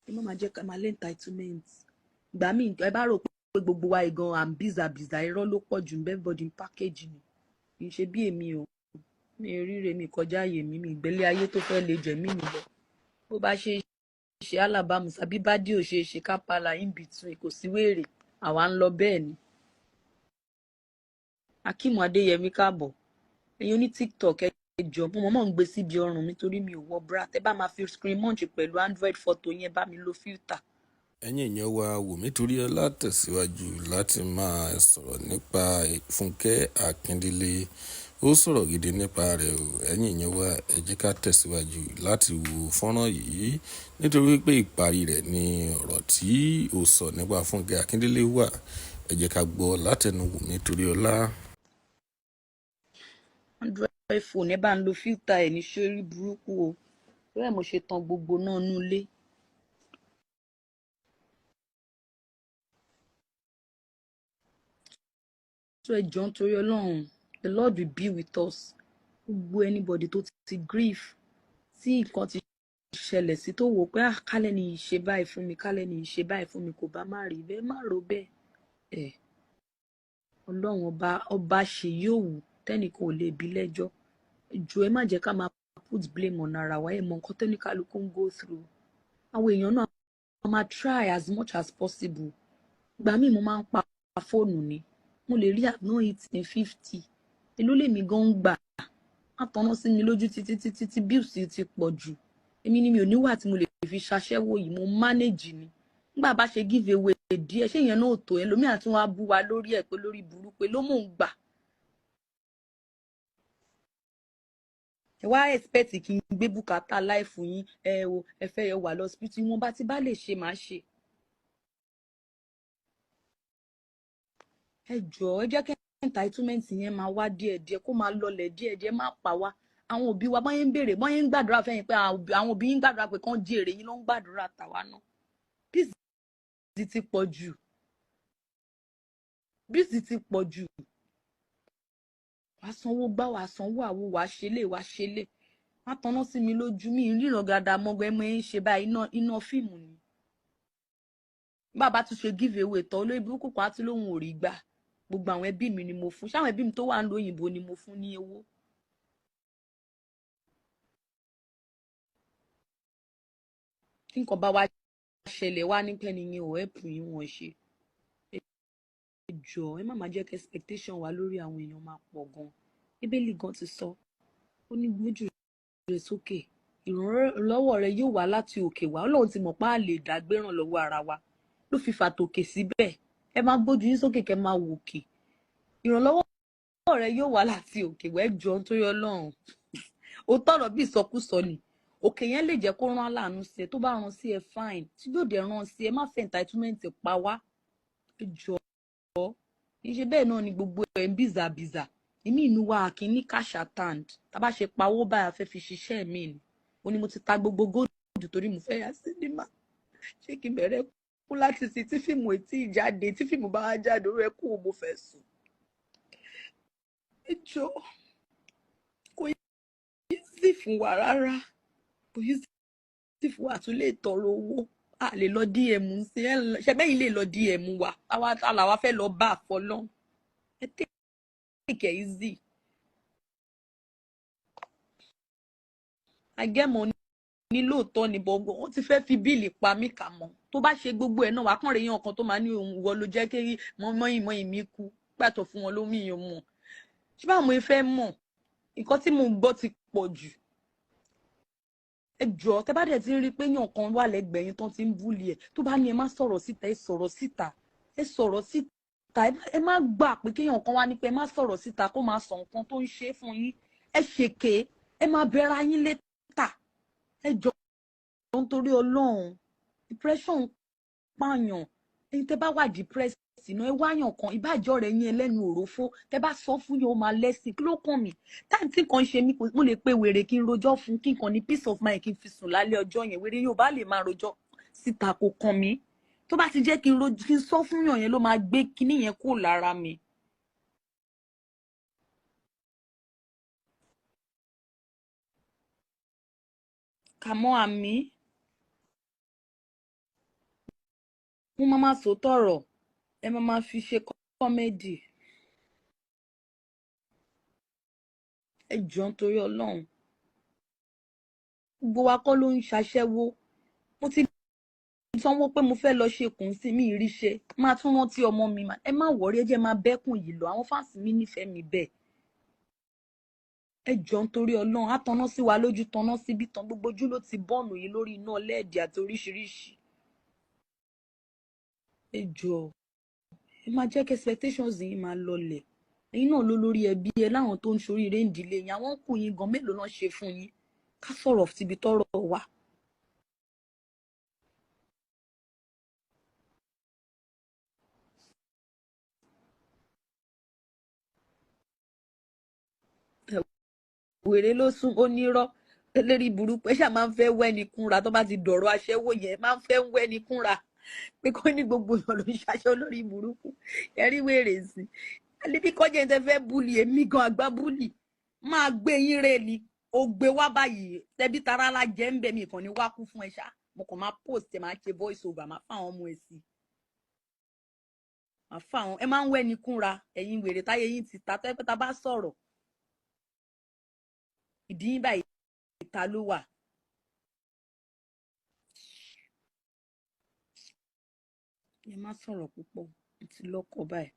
ẹ má máa jẹ́ ká máa lé entitlement. Ìgbà míì ẹ bá rò pé gbogbo wa ìgan à ń bìzàbìzà irọ́ ló pọ̀ jù everybody package ni. Kì í ṣe bí èmi o. Mi ríre mi kọjá àyè mi ìgbélé ayé tó fẹ́ le jù ẹ̀mí mi lọ. Bó bá ṣe ṣe alábàámu àbí bá dí ò ṣe ṣe kápálà in between kò sí wèrè àwa ń lọ bẹ́ẹ̀ ni. Akeem Adéyẹmí káàbọ̀. Ẹ̀yin oní TikTok ẹ jọ̀ọ́ mo mọ̀ ń gbé síbi ọrùn mi torí mi ò wọ bra. Tẹ́ bá máa fi screen munch pẹ̀lú Android photo yẹn bá mi lo filter. Ẹ̀yin èèyàn wa Wùmí Toríọlá tẹ̀síwájú láti máa sọ̀rọ̀ nípa Fúnkẹ́ Akíndélé. Ó sọ̀rọ̀ gidi nípa rẹ̀ o. Ẹ̀yin èèyàn wa ẹ jẹ́ ká tẹ̀síwájú láti wo fọ́nrán yìí nítorí pé ìparí rẹ̀ ni ọ̀rọ̀ tí ó sọ nípa Fúnkẹ́ Akíndélé wà. Ẹ jẹ́ ká gbọ́ látẹnu Wùmí Toríọlá. Android phone ẹ bá ń lo filter ẹ̀ ní sórí burúkú o. Bẹ́ẹ̀ mo ṣe tan gbogbo náà nú ilé. So ẹ jọ̀ọ́ nítorí Ọlọ́run, the Lord will be with us. Gbogbo anybody tó ti grief tí nǹkan ti ṣẹlẹ̀ sí tó wò pé kálẹ̀ ni ìṣe báyìí fún mi kálẹ̀ ni ìṣe báyìí fún mi kò bá má rí bẹ́ẹ̀ má rò bẹ́ẹ̀. Ọlọ́run ọba ṣe yóò wù tẹ́nìkan ò lè bí lẹ́jọ́. Jọ̀ọ́ ẹ má jẹ́ ká máa put blame on ara wa ẹ mọ nǹkan tẹ́nìkálukú ń go through. Àwọn èèyàn náà máa try as much as possible. Ìgbà míì mo máa ń pa fóònù ni mo lè rí àná hit ní 50 èló lèmi gan ń gbà á tanná sí mi lójú títí bills ti pọ̀ jù èmi ni mi ò níwà tí mo lè fi ṣaṣẹ́wó yìí mo manage ni nígbà bá ṣe give away díẹ̀ ṣé ìyẹn náà tó ẹlòmíà tí wọ́n á bú wa lórí ẹ̀ pé lórí burúkú ló mò ń gbà. Ẹ wá expect kí n gbé bùkátà láìfù yín ẹ fẹ́ yẹ wà lọ́sibítù wọn bá ti bá lè ṣe máa ṣe. Ẹ jọ̀ọ́ ẹ jẹ́ kí entitlement yẹn máa wá díẹ̀díẹ̀ kó máa lọlẹ̀ díẹ̀díẹ̀ má pa wá àwọn òbí wa bọ́yẹn ń béèrè bọ́yẹn ń gbàdúrà fẹ́yìn pé àwọn òbí yín gbàdúrà pé kán jèrè yín ló ń gbàdúrà tàwa náà bíìsì ti pọ̀ jù wàá sanwó gbá wàá sanwó àwo wàá ṣe lè má tanná sí mi lójú mi ríran gàdá mọ́gbẹ́ mọ́ ẹ ń ṣe báyìí iná fíìmù ni bàbá tún ṣe give away tán olóyè burúkú kan á tún lóun ò rí gbà gbogbo àwọn ẹbí mi ni mo fún ṣáwọn ẹbí mi tó wà ń lo òyìnbó ni mo fún ní owó. tí nǹkan bá wá ṣẹlẹ̀ wá ní pẹ́ni yẹn ò ẹ̀pù yín wọ́n ṣe. ẹ jọ̀ọ́ ẹ má máa jẹ́ kí expectation wa lórí àwọn èèyàn máa pọ̀ gan. Bíbélì gan ti sọ ó ní gbójú rẹ̀ sókè ìrànlọ́wọ́ rẹ̀ yóò wá láti òkè wá Ọlọ́run ti mọ̀ pé a lè dàgbéràn lọ́wọ́ ara wa ló fi fàtòkè síbẹ̀ ẹ máa gbójú yín sókè kẹ́ máa wò òkè ìrànlọ́wọ́ rẹ̀ yóò wá láti òkè wá ẹ jọ̀ọ́ nítorí Ọlọ́run ó tọ̀rọ̀ bí ìsọkúsọ ni òkè yẹn lè jẹ́ kó rán aláàánú sí ẹ tó bá rán sí ẹ fine tí yóò dé rán sí ẹ má fẹ́ entitlement pa wá ẹ jọ̀ọ́ kì í ṣe bẹ́ẹ̀ náà ni gbogbo ẹ̀ ń bìzàbìzà èmi inú wa kì í ní cash at hand tá bá ṣe pawó báyà fẹ́ fi ṣiṣẹ́ mi ni ó ní mo ti ta gbogbo góòdù torí mo fẹ́ yà sinimá ṣé kí n bẹ̀rẹ̀ kú láti sí tí fíìmù etí ìjáde tí fíìmù bá wá jáde orí ẹ kú mo fẹ́ sùn ẹ jọ̀ọ́ kò yí sí fún wa rárá kò yí sí fún wa tún lè tọrọ owó a lè lọ dm sí ẹ ṣẹbẹ́yìn lè lọ dm wa àwa fẹ́ lọ bá àfọlọ́n ẹ take it easy agẹ́mọ̀ ní lóòótọ́ ni bọ́gbọ́n wọ́n ti fẹ́ fi bíìlì pa mí kà mọ́ tó bá ṣe gbogbo ẹ̀ náà wà kàn rè yàn kan tó máa ní ohun ìwọ ló jẹ́ kí mọ́yìn mi kú gbàtọ̀ fún wọn lómi yàn mọ̀ ṣé báwo ẹ fẹ́ mọ̀ nǹkan tí mo gbọ́ ti pọ̀ jù ẹ jọ̀ọ́ tẹ́ bá dẹ̀ ti ń rí pé yàn kan wà lẹ́gbẹ̀ẹ́ yín tán ti ń búlì ẹ̀ tó bá ní ẹ má sọ̀rọ̀ síta ẹ sọ̀rọ̀ síta ẹ má gbà pé kéèyàn kan wá ní pé ẹ má sọ̀rọ̀ síta kó máa sọ nǹkan tó ń ṣe fún yín ẹ ṣèké ẹ má bẹ̀rẹ̀ yín létà ẹ jọ̀ọ́ nítorí Ọlọ́run depression pààyàn ẹni tẹ́ bá wà depressed sínú ẹ wáyàn kan ìbájọ́ rẹ̀ yín ẹlẹ́nu òrófó tẹ́ bá sọ fún yín ó máa lẹ́sìn kí ló kàn mí táyì tí nǹkan ṣe mí mo lè pe wèrè kí n rojọ́ fún kí nǹkan ní peace of mind kí n fi sùn lálẹ́ ọjọ́ yẹn wèrè yóò bá lè máa rojọ́ síta kò kàn mí tó bá ti jẹ́ kí n sọ fún yàn yẹn ló máa gbé kinní yẹn kúrò lára mi. Kàmọ́ àmì mo máa sòótọ́ ọ̀rọ̀ ẹ máa fi ṣe kọ́mẹ́dì ẹ jọ̀ọ́ nítorí Ọlọ́run gbogbo wa kọ́ ló ń ṣaṣẹ́wó mo ti sanwó pé mo fẹ́ lọ ṣe kùn sí mi ìríṣẹ́ máa tún rántí ọmọ mi ẹ má wọrí ẹ jẹ́ máa bẹ́kùn yìí lọ àwọn fáǹsì mi nífẹ̀ẹ́ mi bẹ́ẹ̀ ẹ jọ̀ọ́ nítorí Ọlọ́run á tanná sí wa lójú tanná síbi tán gbogbo ojú ló ti bọ́ọ̀nù yìí lórí iná lẹ́ẹ̀dì àti oríṣiríṣi ẹ jọ̀ọ́ ẹ máa jẹ́ kí expectations yìí máa lọlẹ̀ ẹ̀yin náà ló lórí ẹbí ẹ láwọn tó ń ṣoríire ń ìdílé yín àwọn kù yín gan mélòó náà ṣe fún yín ká sọ̀rọ̀ síbi tọ́rọ̀ wà. wèrè ló sún onírọ́ eléri burúkú ẹ ṣáà máa ń fẹ́ wẹ́ni kúnra tó bá ti dọ̀rọ̀ aṣẹ́wó yẹn máa ń fẹ́ wẹ́ni kúnra pé kó ní gbogbo èèyàn ló ń ṣaṣẹ́ olórí burúkú ẹ̀rí wèrè sí àlébi kọjá ẹni tẹ́ fẹ́ búlì èmi gan àgbá búlì máa gbé yín rè ni ó gbé wá báyìí tẹbí tara la jẹ́ ń bẹ̀ mí kàn ní wá kú fún ẹ ṣá mo kàn máa post ẹ máa ṣe voice over máa fáwọn ọmọ ẹ sí máa fáwọn ẹ máa ń wẹ́ni kúnra ẹ̀yin wèrè táyé yín ti ta tẹ́ pé ta bá sọ̀rọ̀ ìdí yín báyìí ìta ló wà. ẹ má sọ̀rọ̀ púpọ̀ mo ti lọ́kọ báyìí.